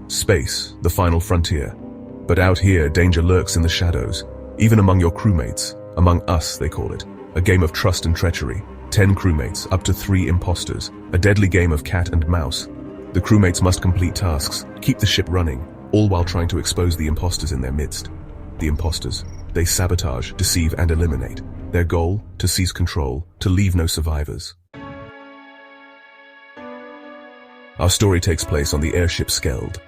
Space, the final frontier. But out here, danger lurks in the shadows, even among your crewmates. Among us, they call it. A game of trust and treachery. 10 crewmates, up to 3 imposters. A deadly game of cat and mouse. The crewmates must complete tasks, keep the ship running, all while trying to expose the imposters in their midst. The imposters. They sabotage, deceive, and eliminate. Their goal? To seize control, to leave no survivors. Our story takes place on the airship Skeld.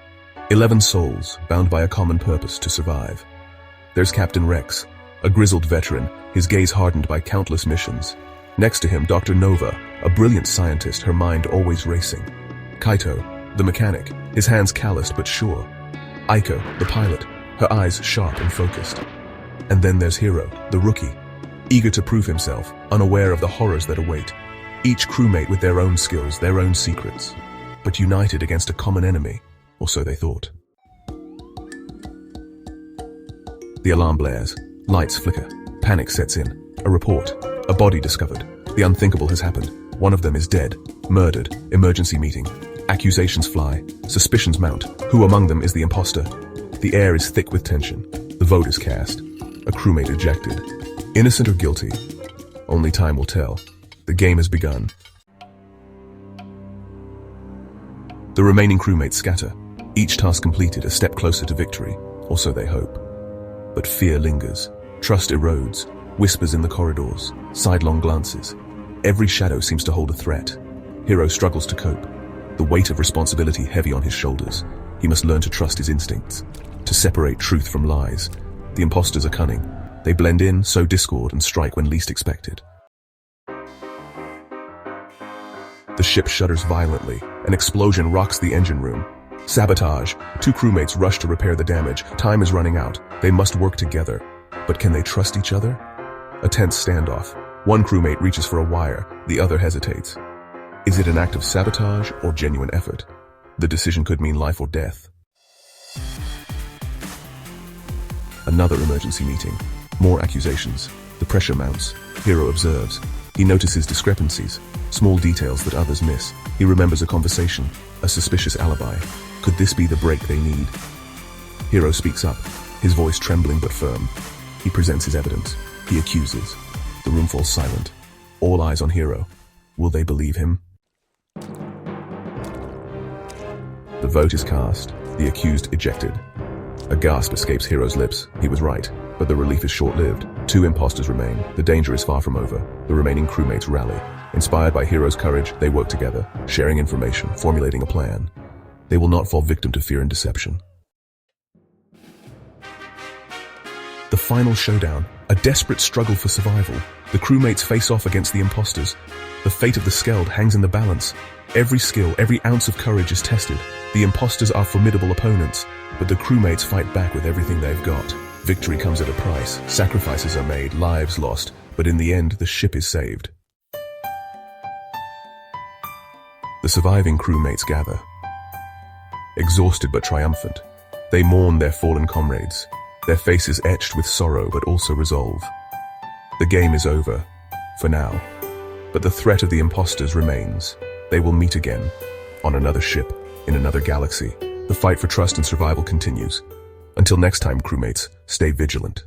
11 souls, bound by a common purpose to survive. There's Captain Rex, a grizzled veteran, his gaze hardened by countless missions. Next to him, Dr. Nova, a brilliant scientist, her mind always racing. Kaito, the mechanic, his hands calloused but sure. Aiko, the pilot, her eyes sharp and focused. And then there's Hiro, the rookie, eager to prove himself, unaware of the horrors that await. Each crewmate with their own skills, their own secrets, but united against a common enemy, or so they thought. The alarm blares, lights flicker, panic sets in. A report, a body discovered. The unthinkable has happened. One of them is dead, murdered, emergency meeting. Accusations fly, suspicions mount. Who among them is the imposter? The air is thick with tension. The vote is cast. A crewmate ejected. Innocent or guilty? Only time will tell. The game has begun. The remaining crewmates scatter. Each task completed, a step closer to victory, or so they hope. But fear lingers. Trust erodes. Whispers in the corridors. Sidelong glances. Every shadow seems to hold a threat. Hiro struggles to cope. The weight of responsibility heavy on his shoulders. He must learn to trust his instincts, to separate truth from lies. The imposters are cunning. They blend in, sow discord, and strike when least expected. The ship shudders violently. An explosion rocks the engine room. Sabotage. 2 crewmates rush to repair the damage. Time is running out. They must work together. But can they trust each other? A tense standoff. One crewmate reaches for a wire. The other hesitates. Is it an act of sabotage or genuine effort? The decision could mean life or death. Another emergency meeting. More accusations. The pressure mounts. Hiro observes. He notices discrepancies, small details that others miss. He remembers a conversation, a suspicious alibi. Could this be the break they need? Hiro speaks up, his voice trembling but firm. He presents his evidence. He accuses. The room falls silent. All eyes on Hiro. Will they believe him? The vote is cast. The accused ejected. A gasp escapes Hiro's lips. He was right, but the relief is short-lived. 2 imposters remain. The danger is far from over. The remaining crewmates rally. Inspired by Hiro's courage, they work together, sharing information, formulating a plan. They will not fall victim to fear and deception. The final showdown, a desperate struggle for survival. The crewmates face off against the imposters. The fate of the Skeld hangs in the balance. Every skill, every ounce of courage is tested. The imposters are formidable opponents, but the crewmates fight back with everything they've got. Victory comes at a price. Sacrifices are made, lives lost, but in the end, the ship is saved. The surviving crewmates gather. Exhausted but triumphant, they mourn their fallen comrades, their faces etched with sorrow but also resolve. The game is over, for now, but the threat of the imposters remains. They will meet again, on another ship, in another galaxy. The fight for trust and survival continues. Until next time, crewmates, stay vigilant.